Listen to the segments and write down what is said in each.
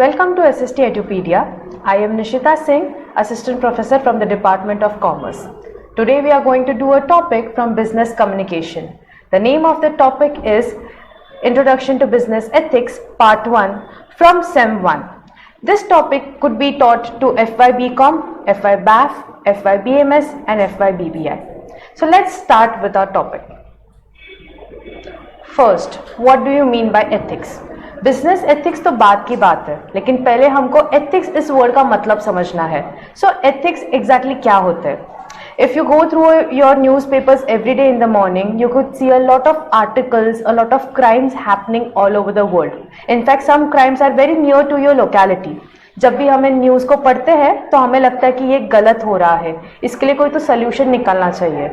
Welcome to SST Edupedia. I am Nishita Singh, Assistant Professor from the Department of Commerce. Today we are going to do a topic from Business Communication. The name of the topic is Introduction to Business Ethics Part 1 from SEM 1. This topic could be taught to FY-BCom, FY-BAF, FY-BMS and FY-BBI. So let's start with our topic. First, what do you mean by ethics? Business ethics तो बात की बात है, लेकिन पहले हमको ethics इस word का मतलब समझना है. सो एथिक्स एग्जैक्टली क्या होता है? If you go through your newspapers every day in the morning, you could see a lot of articles, a lot of crimes happening all over the world. In fact, some crimes are very near to your locality. जब भी हमें news को पढ़ते हैं तो हमें लगता है कि ये गलत हो रहा है, इसके लिए कोई तो सोल्यूशन निकलना चाहिए.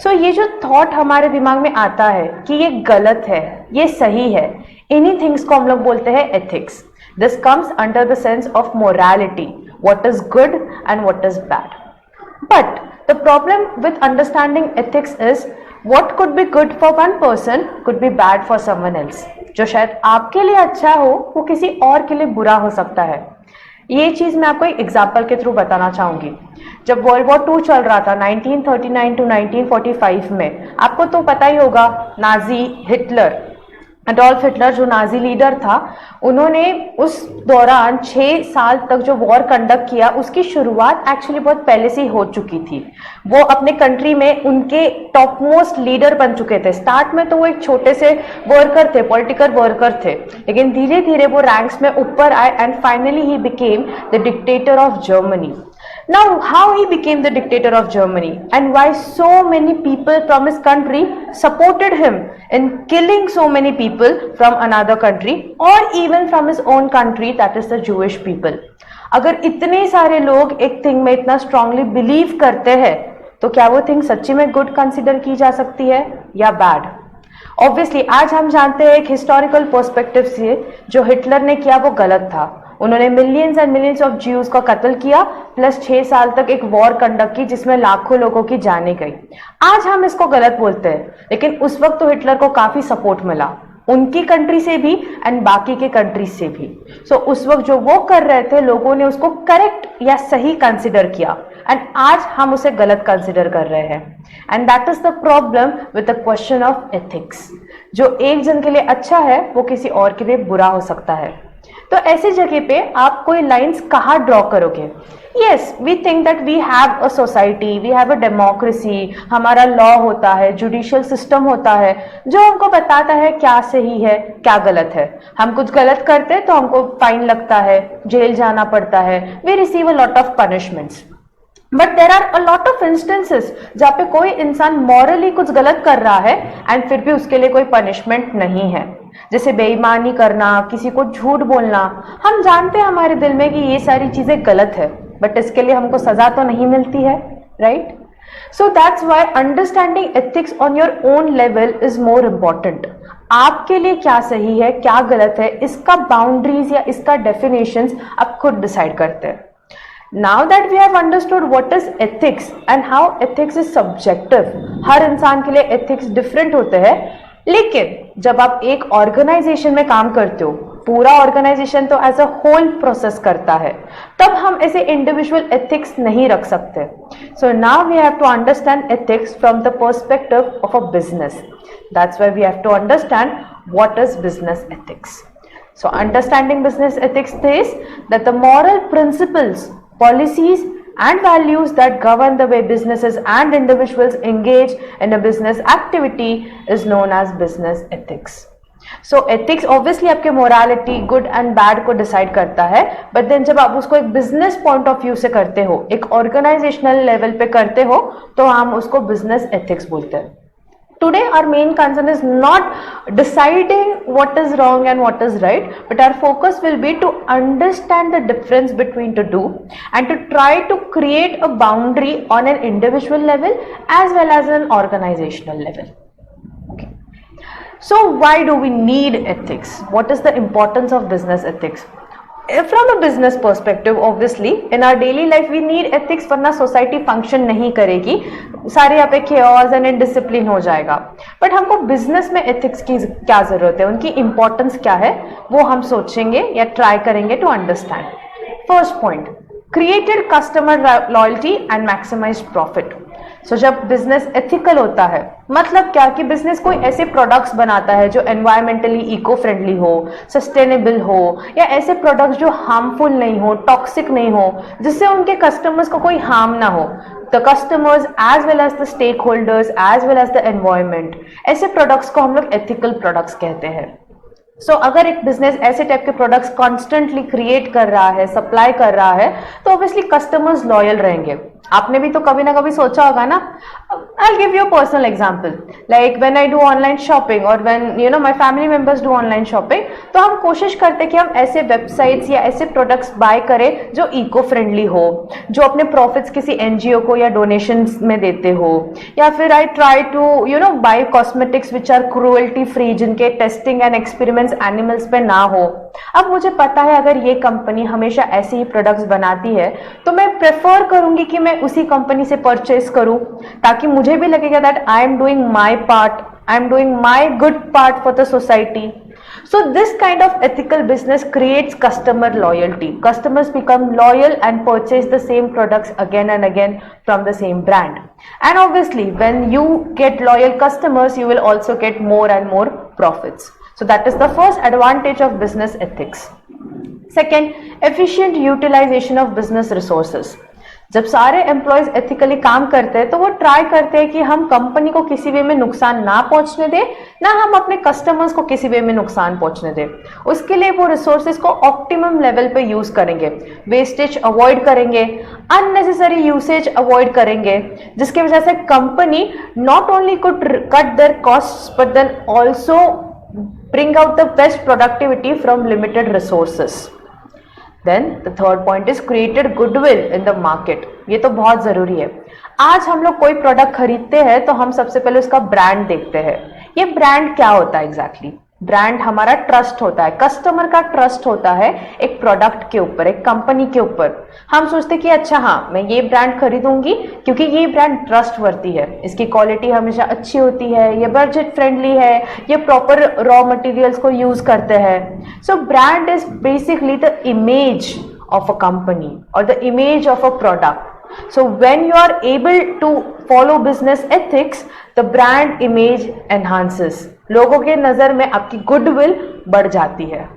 सो ये जो थॉट हमारे दिमाग में आता है कि ये गलत है, ये सही है, इन्हीं थिंग्स को हम लोग बोलते हैं ethics. This comes under the sense of morality, what is good and what is bad. But the problem with understanding ethics is what could be good for one person could be bad for someone else. जो शायद आपके लिए अच्छा हो वो किसी और के लिए बुरा हो सकता है. ये चीज मैं आपको एक एग्जाम्पल के थ्रू बताना चाहूंगी. जब वर्ल्ड वॉर 2 चल रहा था 1939 टू 1945 में, आपको तो पता ही होगा, नाजी हिटलर, एडोल्फ हिटलर जो नाजी लीडर था, उन्होंने उस दौरान 6 साल तक जो वॉर कंडक्ट किया, उसकी शुरुआत एक्चुअली बहुत पहले से ही हो चुकी थी. वो अपने कंट्री में उनके टॉप मोस्ट लीडर बन चुके थे. स्टार्ट में तो वो एक छोटे से वर्कर थे, पॉलिटिकल वर्कर थे, लेकिन धीरे धीरे वो रैंक्स में ऊपर आए and finally he became the dictator of Germany. Now, how he became the dictator of Germany and why so many people from his country supported him in killing so many people from another country or even from his own country, that is the Jewish people. अगर इतने सारे लोग एक thing में इतना strongly believe करते हैं तो क्या वो थिंग सच्ची में गुड कंसिडर की जा सकती है या बैड? ऑब्वियसली आज हम जानते हैं एक हिस्टोरिकल पर्सपेक्टिव से जो हिटलर ने किया वो गलत था. उन्होंने millions and millions of Jews का कत्ल किया, प्लस 6 साल तक एक वॉर कंडक्ट की जिसमें लाखों लोगों की जानें गई. आज हम इसको गलत बोलते हैं, लेकिन उस वक्त तो हिटलर को काफी सपोर्ट मिला, उनकी कंट्री से भी एंड बाकी के कंट्रीज से भी. सो उस वक्त जो वो कर रहे थे, लोगों ने उसको करेक्ट या सही कंसिडर किया एंड आज हम उसे गलत कंसिडर कर रहे हैं. And that is the problem with the question of ethics. जो एक जन के लिए अच्छा है वो किसी और के लिए बुरा हो सकता है. तो ऐसी जगह पे आप कोई लाइंस कहाँ ड्रॉ करोगे? Yes, we think that we have a society, we have a democracy, हमारा लॉ होता है, जुडिशियल सिस्टम होता है जो हमको बताता है क्या सही है क्या गलत है. हम कुछ गलत करते हैं तो हमको फाइन लगता है, जेल जाना पड़ता है, we receive a lot of punishments. But there are a lot of instances जहाँ पे कोई इंसान मॉरली कुछ गलत कर रहा है एंड फिर भी उसके लिए कोई पनिशमेंट नहीं है. जैसे बेईमानी करना, किसी को झूठ बोलना. हम जानते हैं हमारे दिल में कि ये सारी चीजें गलत है, बट इसके लिए हमको सजा तो नहीं मिलती है, right? So that's why understanding ethics on your own level is more important. आपके लिए क्या सही है क्या गलत है, इसका बाउंड्रीज या इसका डेफिनेशंस आप खुद डिसाइड करते हैं. Now that we have understood what is ethics and how ethics is subjective, हर इंसान के लिए ethics different होते हैं, लेकिन जब आप एक ऑर्गेनाइजेशन में काम करते हो, पूरा ऑर्गेनाइजेशन तो एज अ होल प्रोसेस करता है, तब हम ऐसे इंडिविजुअल एथिक्स नहीं रख सकते. So now we have to understand ethics from the perspective of a business. That's why we have to understand what is business ethics. So understanding business ethics says that the moral principles, policies and values that govern the way businesses and individuals engage in a business activity is known as business ethics. So ethics obviously आपके morality, good and bad को decide करता है, but then जब आप उसको एक business point of view से करते हो, एक organizational level पे करते हो, तो हम उसको business ethics बोलते हैं. Today our main concern is not deciding what is wrong and what is right, but our focus will be to understand the difference between the two and to try to create a boundary on an individual level as well as an organizational level. Okay. So why do we need ethics? What is the importance of business ethics? From a business perspective, obviously in our daily life we need ethics, वरना society function नहीं करेगी, सारे यहाँ पे chaos and indiscipline हो जाएगा. But हमको business में एथिक्स की क्या जरूरत है, उनकी इंपॉर्टेंस क्या है, वो हम सोचेंगे या ट्राई करेंगे to understand. First point, created customer loyalty and maximise profit. So जब बिजनेस एथिकल होता है, मतलब क्या कि बिजनेस कोई ऐसे प्रोडक्ट्स बनाता है जो एनवायरमेंटली इको फ्रेंडली हो, सस्टेनेबल हो, या ऐसे प्रोडक्ट्स जो हार्मफुल नहीं हो, टॉक्सिक नहीं हो, जिससे उनके कस्टमर्स को कोई हार्म ना हो, the customers as well as the stake holders as well as the environment, ऐसे प्रोडक्ट्स को हम लोग एथिकल प्रोडक्ट्स कहते हैं. सो अगर एक बिजनेस ऐसे टाइप के प्रोडक्ट्स कॉन्स्टेंटली क्रिएट कर रहा है, सप्लाई कर रहा है, तो ऑब्वियसली कस्टमर्स लॉयल रहेंगे. आपने भी तो कभी ना कभी सोचा होगा ना. I'll give you a personal example. Like when I do online shopping or when my family members do online shopping, तो हम कोशिश करते हैं कि हम ऐसे वेबसाइट्स या ऐसे प्रोडक्ट्स बाय करें जो इको फ्रेंडली हो, जो अपने प्रॉफिट्स किसी एनजीओ को या डोनेशंस में देते हो, या फिर I try to buy cosmetics which are cruelty free, जिनके टेस्टिंग एंड एक्सपेरिमेंट्स एनिमल्स पे ना हो. अब मुझे पता है अगर ये कंपनी हमेशा ऐसे ही प्रोडक्ट्स बनाती है तो मैं प्रेफर करूंगी कि मैं उसी कंपनी से परचेज करूं, ताकि मुझे भी लगेगा that I am doing my part, I am doing my good part for the society. So this kind of ethical business creates customer loyalty. Customers become loyal and purchase the same products again and again from the same brand. And obviously, when you get loyal customers, you will also get more and more profits. So that is the first advantage of business ethics. Second, efficient utilization of business resources. जब सारे employees ethically काम करते हैं तो वो try करते हैं कि हम कंपनी को किसी वे में नुकसान ना पहुंचने दें, ना हम अपने कस्टमर्स को किसी वे में नुकसान पहुंचने दें. उसके लिए वो रिसोर्सेज को ऑप्टिमम लेवल पे यूज करेंगे, वेस्टेज अवॉइड करेंगे, अननेसेसरी यूसेज अवॉइड करेंगे, जिसकी वजह से company not only could cut their costs but then also bring out the best productivity from limited resources. Then the third point is created goodwill in the market. ये तो बहुत जरूरी है. आज हम लोग कोई प्रोडक्ट खरीदते हैं तो हम सबसे पहले उसका ब्रांड देखते हैं. ये ब्रांड क्या होता है एग्जैक्टली? ब्रांड हमारा ट्रस्ट होता है, कस्टमर का ट्रस्ट होता है एक प्रोडक्ट के ऊपर, एक कंपनी के ऊपर. हम सोचते कि अच्छा हाँ मैं ये ब्रांड खरीदूंगी क्योंकि ये ब्रांड ट्रस्टवर्दी है, इसकी क्वालिटी हमेशा अच्छी होती है, ये बजट फ्रेंडली है, ये प्रॉपर रॉ मटेरियल्स को यूज करते हैं. So brand is basically the image of a company or the image of a product. So when you are able to follow business ethics, the brand image enhances. लोगों के नजर में आपकी goodwill बढ़ जाती है.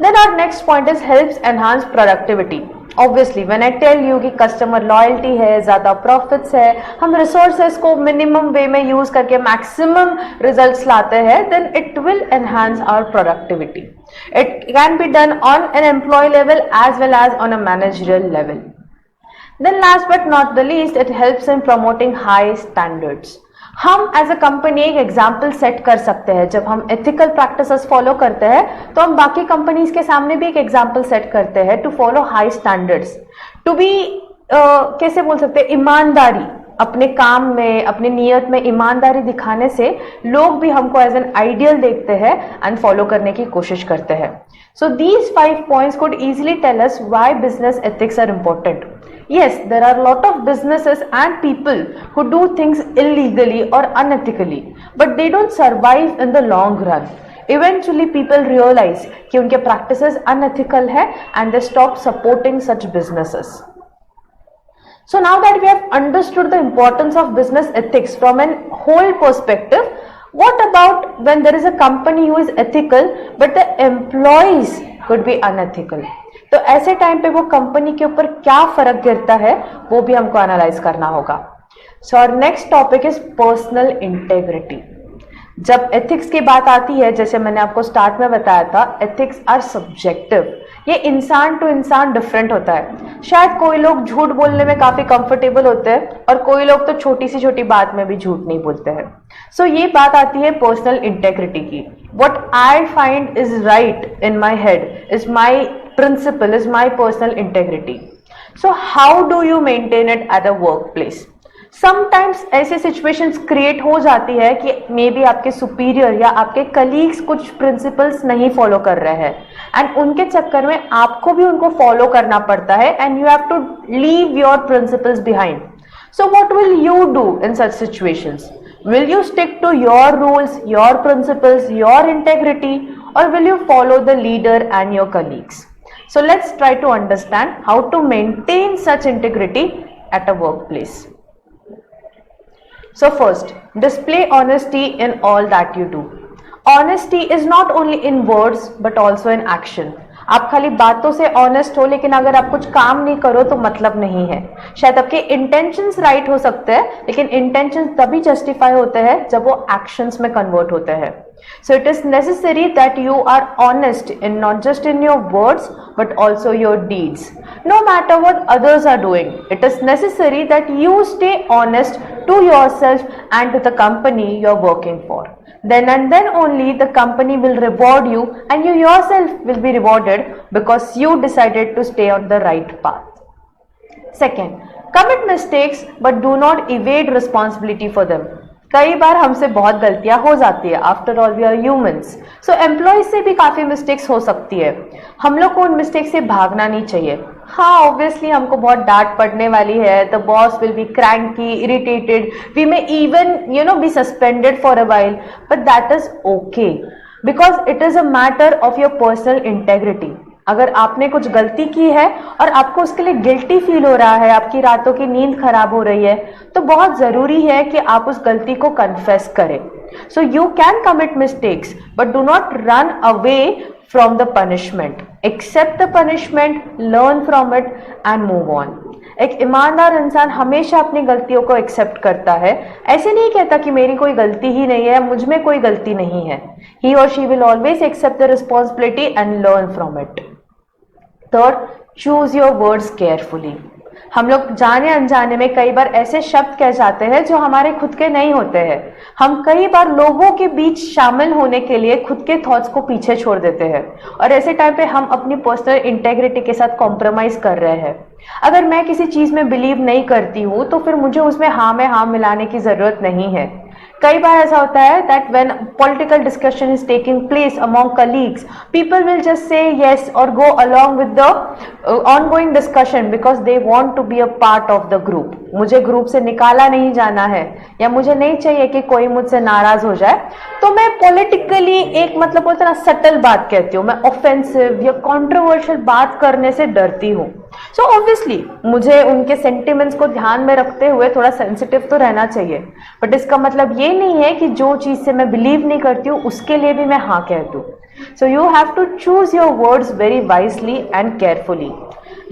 Then our next point is helps enhance productivity. Obviously when I tell you कि customer loyalty है, ज़्यादा profits है, हम resources को minimum way में use करके maximum results लाते हैं, then it will enhance our productivity. It can be done on an employee level as well as on a managerial level. Then last but not the least, it helps in promoting high standards. हम as a company एक example set कर सकते हैं. जब हम ethical practices follow करते हैं तो हम बाकी कंपनीज के सामने भी एक एग्जाम्पल सेट करते हैं to follow high standards, to be कैसे बोल सकते हैं, ईमानदारी. अपने काम में, अपनी नियत में ईमानदारी दिखाने से लोग भी हमको एज एन आइडियल देखते हैं एंड फॉलो करने की कोशिश करते हैं. So these 5 points could easily tell us why business ethics are important. Yes, there are a lot of businesses and people who do things illegally or unethically, but they don't survive in the long run. Eventually people realize कि उनके practices unethical है and they stop supporting such businesses. So now that we have understood the importance of business ethics from a whole perspective, what about when there is a company who is ethical but the employees could be unethical? तो ऐसे time पे वो company के ऊपर क्या फर्क गिरता है वो भी हमको एनालाइज करना होगा. सो और next topic is personal integrity. जब एथिक्स की बात आती है, जैसे मैंने आपको स्टार्ट में बताया था, एथिक्स आर सब्जेक्टिव. ये इंसान टू इंसान डिफरेंट होता है. शायद कोई लोग झूठ बोलने में काफी कंफर्टेबल होते हैं और कोई लोग तो छोटी सी छोटी बात में भी झूठ नहीं बोलते हैं. सो ये बात आती है पर्सनल इंटेग्रिटी की. What I find is right in my head is my principle, is my personal integrity. So how do you maintain it at a workplace? Sometimes ऐसे सिचुएशंस क्रिएट हो जाती है कि मे बी आपके superior या आपके colleagues कुछ principles नहीं फॉलो कर रहे हैं एंड उनके चक्कर में आपको भी उनको फॉलो करना पड़ता है and you have to leave your principles behind. So what will you do in such situations? Will you stick to your rules, your principles, your integrity, or will you follow the leader and your colleagues? So let's try to understand how to maintain such integrity at a workplace. So first, display honesty in all that you do. Honesty is not only in words but also in action. आप खाली बातों से honest हो लेकिन अगर आप कुछ काम नहीं करो तो मतलब नहीं है. शायद आपके इंटेंशंस राइट हो सकते हैं लेकिन इंटेंशंस तभी जस्टिफाई होते हैं जब वो एक्शंस में कन्वर्ट होते हैं. So it is necessary that you are honest in not just in your words but also your deeds. No matter what others are doing, it is necessary that you stay honest to yourself and to the company you're working for. Then and then only the company will reward you and you yourself will be rewarded because you decided to stay on the right path. Second, commit mistakes but do not evade responsibility for them. कई बार हमसे बहुत गलतियां हो जाती है. After all we are humans. So employees से भी काफी मिस्टेक्स हो सकती है. हम लोग को उन मिस्टेक से भागना नहीं चाहिए. हाँ, ऑब्वियसली हमको बहुत डांट पड़ने वाली है. The boss will be cranky, irritated, we may even be suspended for a while, but that is okay because it is a matter of your personal integrity. अगर आपने कुछ गलती की है और आपको उसके लिए गिल्टी फील हो रहा है, आपकी रातों की नींद खराब हो रही है, तो बहुत जरूरी है कि आप उस गलती को कन्फेस करें. So you can commit mistakes but do not run away from the punishment. Accept the punishment, learn from it and move on. एक ईमानदार इंसान हमेशा अपनी गलतियों को एक्सेप्ट करता है. ऐसे नहीं कहता कि मेरी कोई गलती ही नहीं है, मुझ में कोई गलती नहीं है. ही और she will always accept the responsibility and learn from it. Third, choose your words carefully. हम लोग जाने अनजाने में कई बार ऐसे शब्द कह जाते हैं जो हमारे खुद के नहीं होते हैं. हम कई बार लोगों के बीच शामिल होने के लिए खुद के थॉट्स को पीछे छोड़ देते हैं और ऐसे टाइम पे हम अपनी पर्सनल इंटेग्रिटी के साथ कॉम्प्रोमाइज कर रहे हैं. अगर मैं किसी चीज में बिलीव नहीं करती हूँ तो फिर मुझे उसमें हाँ में हाँ मिलाने की जरूरत नहीं है. कई बार ऐसा होता है that when political discussion is taking place among colleagues, people will just say yes or go along with the ongoing discussion because they want to be a part of the group. मुझे group से निकाला नहीं जाना है या मुझे नहीं चाहिए कि कोई मुझसे नाराज हो जाए, तो मैं पॉलिटिकली एक मतलब बोलते ना सटल बात कहती हूँ. मैं ऑफेंसिव या कंट्रोवर्शियल बात करने से डरती हूँ. सो ऑब्वियसली मुझे उनके सेंटिमेंट्स को ध्यान में रखते हुए थोड़ा सेंसिटिव तो रहना चाहिए, बट इसका मतलब ये नहीं है कि जो चीज से मैं बिलीव नहीं करती हूँ उसके लिए भी मैं हाँ कह दूँ. So you have to choose your words very wisely and carefully.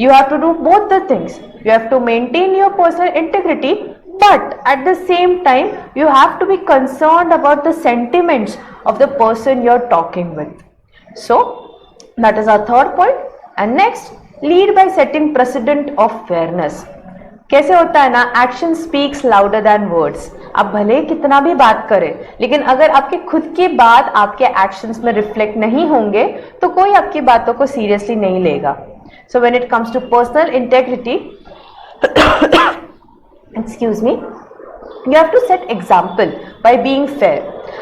You have to do both the things. You have to maintain your personal integrity, but at the same time, you have to be concerned about the sentiments of the person you're talking with. So, that is our third point. And next, lead by setting precedent of fairness. कैसे होता है ना, action speaks louder than words. आप भले कितना भी बात करें, लेकिन अगर आपकी खुद की बात आपके एक्शंस में रिफ्लेक्ट नहीं होंगे तो कोई आपकी बातों को सीरियसली नहीं लेगा. So when it comes to personal integrity, excuse me, you have to set example by being fair.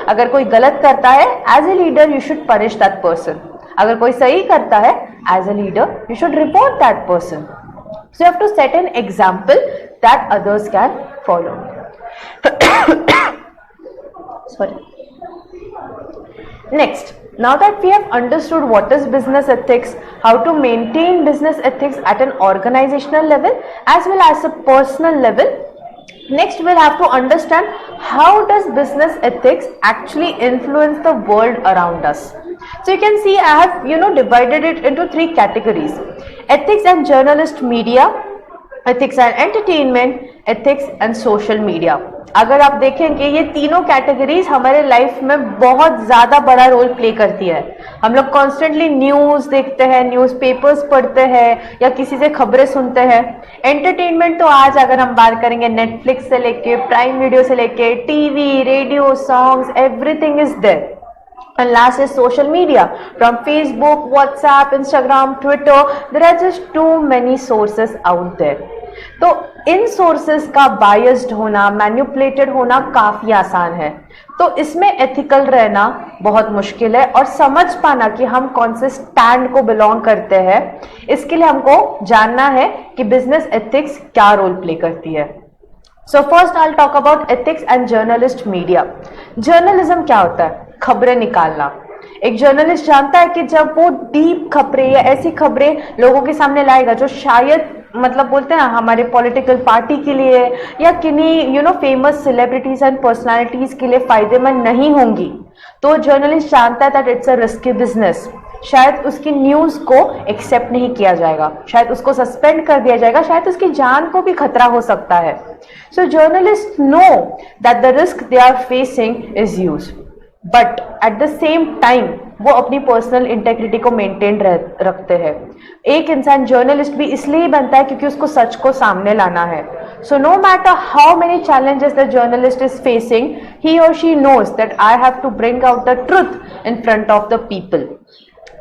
अगर कोई गलत करता है, as a leader you should punish that person. अगर कोई सही करता है, as a leader you should reward that person. So you have to set an example that others can follow. Sorry. Next, now that we have understood what is business ethics, how to maintain business ethics at an organizational level as well as a personal level, next we'll have to understand how does business ethics actually influence the world around us. So you can see I have divided it into three categories: ethics and journalist media, ethics and entertainment, ethics and social media. अगर आप देखेंगे ये तीनों categories हमारे life में बहुत ज्यादा बड़ा रोल प्ले करती है. हम लोग कॉन्स्टेंटली न्यूज देखते हैं, न्यूज़पेपर्स पढ़ते हैं या किसी से खबरें सुनते हैं. एंटरटेनमेंट तो आज अगर हम बात करेंगे नेटफ्लिक्स से लेके प्राइम वीडियो से लेके TV, radio, songs, everything is there. And last is social media. From Facebook, WhatsApp, Instagram, Twitter, there are just too many sources out there. तो इन सोर्सेस का बायस्ड होना, मैन्युपुलेटेड होना काफी आसान है। तो इसमें एथिकल रहना बहुत मुश्किल है, और समझ पाना कि हम कौन से स्टैंड को बिलोंग करते हैं, इसके लिए हमको जानना है कि बिजनेस एथिक्स क्या रोल प्ले करती है। So first I will talk about ethics and journalist media. Journalism क्या होता है? खबरें निकालना। एक जर्नलिस्ट जानता है कि जब वो डीप खबरें या ऐसी खबरें लोगों के सामने लाएगा जो शायद मतलब बोलते हैं ना हमारे पॉलिटिकल पार्टी के लिए या किन्हीं फेमस सेलिब्रिटीज एंड पर्सनालिटीज के लिए फायदेमंद नहीं होंगी, तो जर्नलिस्ट जानता है that it's a risky business. शायद उसकी न्यूज को एक्सेप्ट नहीं किया जाएगा, शायद उसको सस्पेंड कर दिया जाएगा, शायद उसकी जान को भी खतरा हो सकता है। So journalist know that the risk they are facing is huge, but at the same time वो अपनी पर्सनल इंटेग्रिटी को मेंटेन रखते हैं। एक इंसान जर्नलिस्ट भी इसलिए बनता है क्योंकि उसको सच को सामने लाना है। So no matter how many challenges the journalist is facing, he और she knows that I have to bring out the truth in front of the people.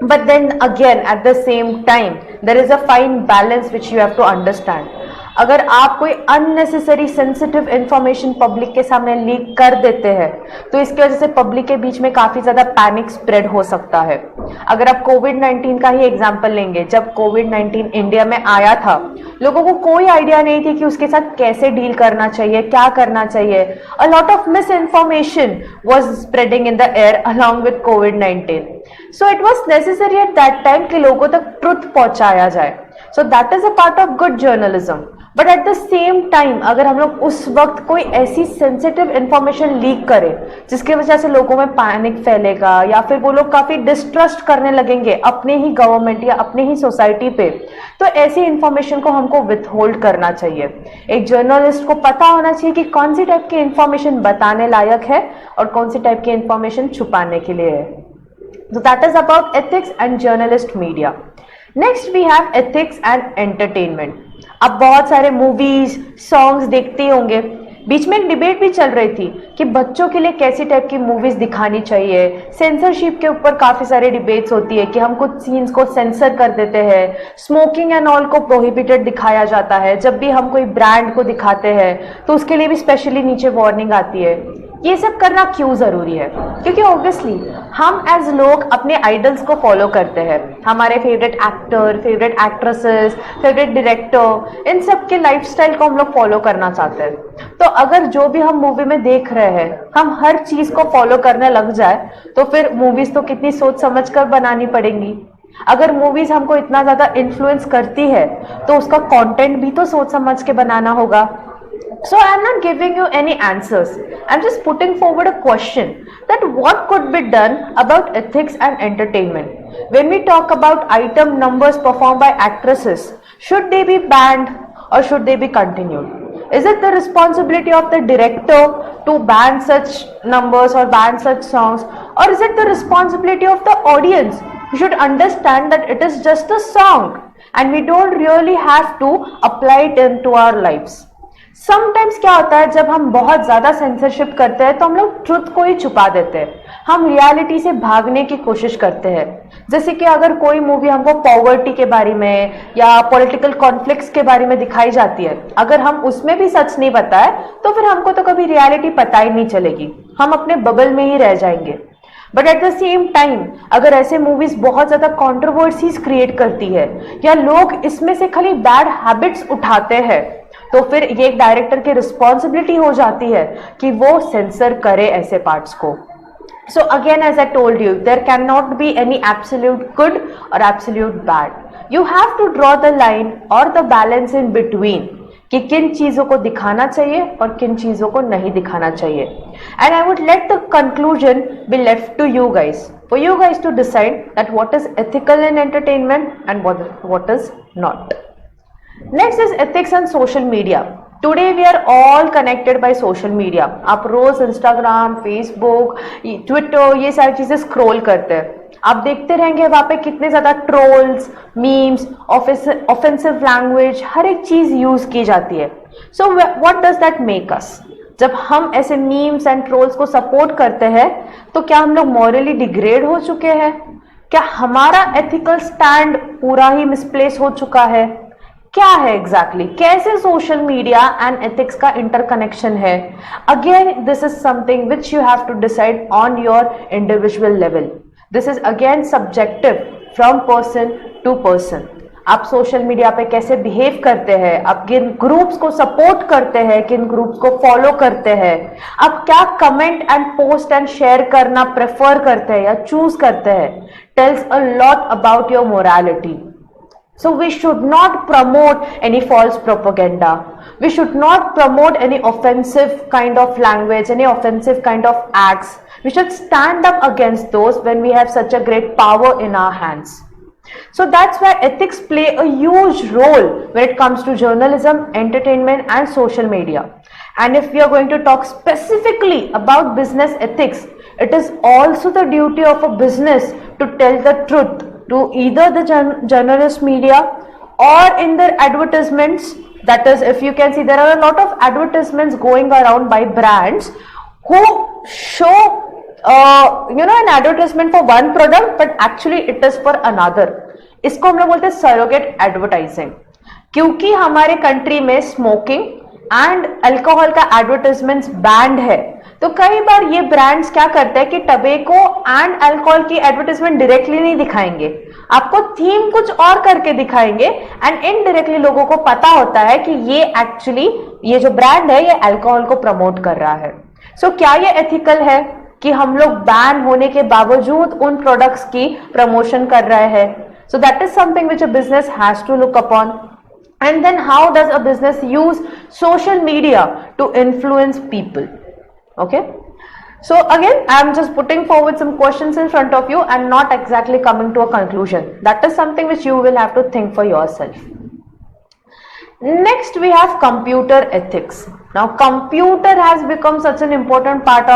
But then again, at the same time, there is a fine balance which you have to understand. अगर आप कोई unnecessary sensitive information public के सामने leak कर देते हैं तो इसकी वजह से पब्लिक के बीच में काफी ज्यादा पैनिक स्प्रेड हो सकता है। अगर आप कोविड-19 का ही एग्जांपल लेंगे, जब कोविड-19 इंडिया में आया था, लोगों को कोई आइडिया नहीं थी कि उसके साथ कैसे डील करना चाहिए, क्या करना चाहिए। अ lot of miss information was spreading in the air along with covid, so it was necessary at that time कि लोगों तक ट्रुथ पहुंचाया जाए। सो that is a part of good journalism. But at the same time अगर हम लोग उस वक्त कोई ऐसी सेंसिटिव इंफॉर्मेशन लीक करें जिसकी वजह से लोगों में पैनिक फैलेगा या फिर वो लोग काफी डिस्ट्रस्ट करने लगेंगे अपने ही गवर्नमेंट या अपने ही सोसाइटी पे, तो ऐसी इंफॉर्मेशन को हमको विथहोल्ड करना चाहिए। एक जर्नलिस्ट को पता होना चाहिए कि कौन सी टाइप की इंफॉर्मेशन बताने लायक है और कौन सी टाइप की इंफॉर्मेशन छुपाने के लिए है। So that is about ethics and journalist media. Next we have ethics and entertainment. अब बहुत सारे मूवीज सॉन्ग्स देखते होंगे, बीच में एक डिबेट भी चल रही थी कि बच्चों के लिए कैसी टाइप की मूवीज दिखानी चाहिए। सेंसरशिप के ऊपर काफी सारे डिबेट्स होती है कि हम कुछ सीन्स को सेंसर कर देते हैं, स्मोकिंग एंड ऑल को प्रोहिबिटेड दिखाया जाता है। जब भी हम कोई ब्रांड को दिखाते हैं तो उसके लिए भी स्पेशली नीचे वार्निंग आती है। ये सब करना क्यों जरूरी है? क्योंकि ऑब्वियसली हम एज लोग अपने आइडल्स को फॉलो करते हैं, हमारे favourite actor, favourite actresses, favourite director, इन सब के लाइफस्टाइल को हम लोग फॉलो करना चाहते हैं। तो अगर जो भी हम मूवी में देख रहे हैं हम हर चीज को फॉलो करने लग जाए तो फिर मूवीज तो कितनी सोच समझ कर बनानी पड़ेंगी। अगर मूवीज हमको इतना ज्यादा इन्फ्लुएंस करती है तो उसका कंटेंट भी तो सोच समझ के बनाना होगा। So I am not giving you any answers. I am just putting forward a question that what could be done about ethics and entertainment. When we talk about item numbers performed by actresses, should they be banned or should they be continued? Is it the responsibility of the director to ban such numbers or ban such songs, or is it the responsibility of the audience who should understand that it is just a song and we don't really have to apply it into our lives? Sometimes क्या होता है जब हम बहुत ज्यादा censorship करते हैं तो हम लोग ट्रुथ को ही छुपा देते हैं, हम रियलिटी से भागने की कोशिश करते हैं। जैसे कि अगर कोई मूवी हमको पॉवर्टी के बारे में या पॉलिटिकल कॉन्फ्लिक्ट्स के बारे में दिखाई जाती है, अगर हम उसमें भी सच नहीं बताए तो फिर हमको तो कभी रियलिटी पता ही नहीं चलेगी, हम अपने बबल में ही रह जाएंगे। But at the same time अगर ऐसे मूवीज बहुत ज्यादा कंट्रोवर्सीज क्रिएट करती है या लोग इसमें से खाली बैड हैबिट्स उठाते हैं तो फिर ये एक डायरेक्टर की रिस्पॉन्सिबिलिटी हो जाती है कि वो सेंसर करे ऐसे पार्ट्स को। So again as I told you, there can not be any absolute good और absolute bad. You have to draw the line और द बैलेंस इन बिटवीन कि किन चीजों को दिखाना चाहिए और किन चीजों को नहीं दिखाना चाहिए। And I would let the conclusion be left to you guys, for you guys to decide that what is ethical in entertainment and what is not. Next is ethics and social media. Today we are all connected by social media. आप रोज Instagram, Facebook, Twitter ये सारी चीजें scroll करते हैं, आप देखते रहेंगे वहां पे कितने ज्यादा ट्रोल्स, मीम्स, ऑफेंसिव लैंग्वेज, हर एक चीज यूज की जाती है। So what does that make us? जब हम ऐसे मीम्स एंड ट्रोल्स को सपोर्ट करते हैं तो क्या हम लोग मॉरली डिग्रेड हो चुके हैं? क्या हमारा एथिकल स्टैंड पूरा ही मिसप्लेस हो चुका है? क्या है एग्जैक्टली कैसे सोशल मीडिया एंड एथिक्स का इंटरकनेक्शन है? Again this is something which you have to decide on your individual level. This is again subjective from person to person. आप सोशल मीडिया पे कैसे बिहेव करते हैं, आप किन ग्रुप्स को सपोर्ट करते हैं, किन ग्रुप्स को फॉलो करते हैं, आप क्या comment and post and share करना प्रेफर करते हैं या चूज करते हैं, tales a lot about your morality. So we should not promote any false propaganda. We should not promote any offensive kind of language, any offensive kind of acts. We should stand up against those when we have such a great power in our hands. So that's why ethics play a huge role when it comes to journalism, entertainment and social media. And if we are going to talk specifically about business ethics, it is also the duty of a business to tell the truth to either the journalist media or in their advertisements. That is, if you can see, there are a lot of advertisements going around by brands who show an advertisement for one product but actually it is for another. इसको हम लोग बोलते हैं surrogate advertising. क्योंकि हमारे country में smoking and alcohol का advertisements band है, तो कई बार ये ब्रांड्स क्या करते हैं कि टबेको एंड अल्कोहल की एडवर्टाइजमेंट डायरेक्टली नहीं दिखाएंगे, आपको थीम कुछ और करके दिखाएंगे एंड इनडायरेक्टली लोगों को पता होता है कि ये एक्चुअली ये जो ब्रांड है ये अल्कोहल को प्रमोट कर रहा है. सो क्या ये एथिकल है कि हम लोग बैन होने के बावजूद उन प्रोडक्ट्स की प्रमोशन कर रहे हैं? So that is something which a business has to look upon. And then how does a business use social media to influence people? Okay, so again I am just putting forward some questions in front of you and not exactly coming to a conclusion. That is something which you will have to think for yourself. Next we have computer ethics. Now computer has become such an important part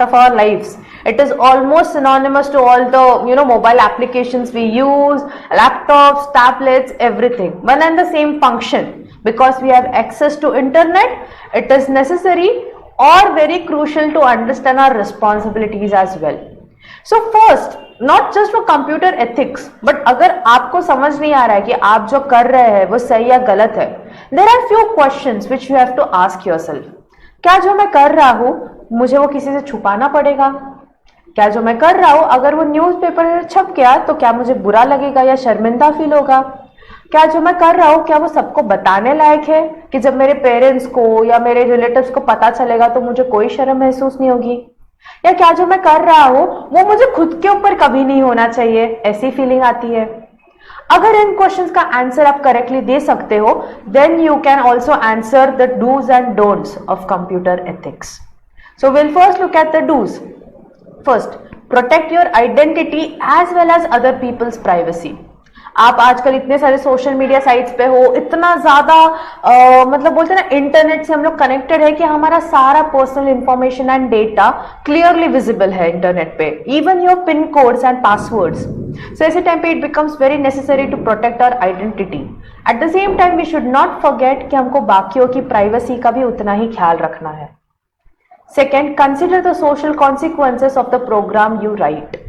of our lives. It is almost synonymous to all the mobile applications we use, laptops, tablets, everything. One and the same function. Because we have access to internet, it is necessary or very crucial to understand our responsibilities as well. So first, not just for computer ethics, but अगर आपको समझ नहीं आ रहा है कि आप जो कर रहे हैं वो सही या गलत है, there are few questions which you have to ask yourself. क्या जो मैं कर रहा हूँ मुझे वो किसी से छुपाना पड़ेगा? क्या जो मैं कर रहा हूँ अगर वो न्यूज़पेपर में छप गया तो क्या मुझे बुरा लगेगा या शर्मिंदा फील होगा? क्या जो मैं कर रहा हूँ क्या वो सबको बताने लायक है कि जब मेरे पेरेंट्स को या मेरे रिलेटिव्स को पता चलेगा तो मुझे कोई शर्म महसूस नहीं होगी? या क्या जो मैं कर रहा हूँ वो मुझे खुद के ऊपर कभी नहीं होना चाहिए, ऐसी फीलिंग आती है? अगर इन क्वेश्चंस का आंसर आप करेक्टली दे सकते हो, then you can also answer the dos and don'ts of computer ethics. So will first look at the dos. First, protect your identity as well as other people's privacy. आप आजकल इतने सारे social media sites पे हो, इतना ज्यादा मतलब बोलते हैं ना इंटरनेट से हम लोग कनेक्टेड है कि हमारा सारा personal information and data clearly visible है इंटरनेट पे, even your pin codes and passwords. So ऐसे टाइम पे it becomes very necessary to protect our identity. At the same time we should not forget कि हमको बाकियों की privacy का भी उतना ही ख्याल रखना है. Second, consider the social consequences of the program you write.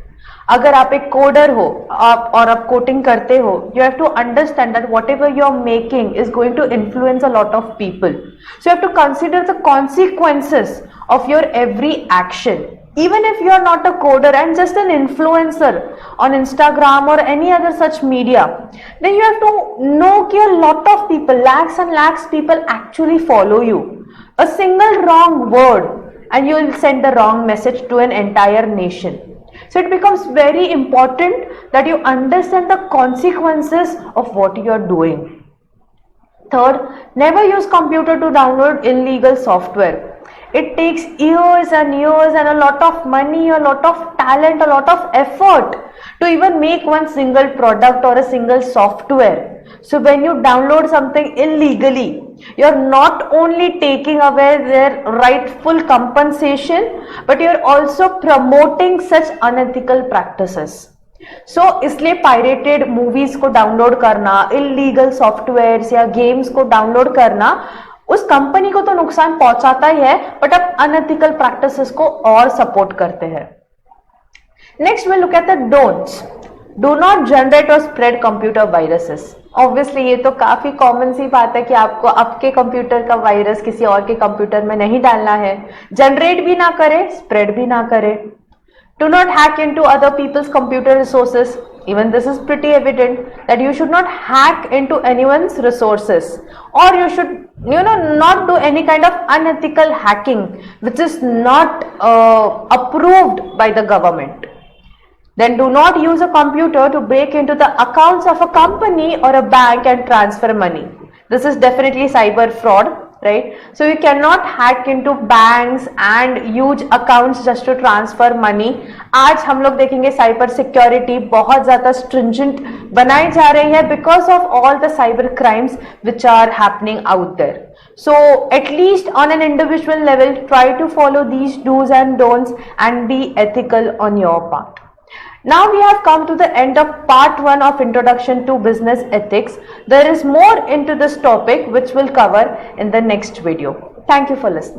अगर आप एक कोडर हो और आप कोडिंग करते हो, you have to understand that what ever you are making is going to influence a lot of people. So you have to consider the consequences of your every action. Even if you are not a coder and just an influencer on Instagram or any other such media, then you have to know कि a lot of people, lakhs and lakhs people actually follow you. A single wrong word and you will send the wrong message to an entire nation. So it becomes very important that you understand the consequences of what you are doing. Third, never use computer to download illegal software. It takes years and years and a lot of money, a lot of talent, a lot of effort to even make one single product or a single software. So when you download something illegally, you're not only taking away their rightful compensation, but you're also promoting such unethical practices. So इसलिए pirated movies को download करना, illegal softwares या games को download करना उस company को तो नुकसान पहुंचाता ही है, बट अब अनएथिकल प्रैक्टिसेस को और सपोर्ट करते हैं. Next will look at the don'ts. Do not generate और स्प्रेड कंप्यूटर वायरसेस। ऑब्वियसली ये तो काफी कॉमन सी बात है कि आपको आपके कंप्यूटर का वायरस किसी और के कंप्यूटर में नहीं डालना है। जनरेट भी ना करे, स्प्रेड भी ना करे। Do not hack into other people's computer resources. Even this is pretty evident that you should not hack into anyone's resources, or you should not do any kind of unethical hacking which is not approved by the government. Then do not use a computer to break into the accounts of a company or a bank and transfer money. This is definitely cyber fraud, right? So you cannot hack into banks and use accounts just to transfer money. आज हम लोग देखेंगे cyber security बहुत ज्यादा stringent बनाई जा रही है because of all the cyber crimes which are happening out there. So at least on an individual level, try to follow these do's and don'ts and be ethical on your part. Now we have come to the end of part 1 of Introduction to Business Ethics. There is more into this topic which we'll cover in the next video. Thank you for listening.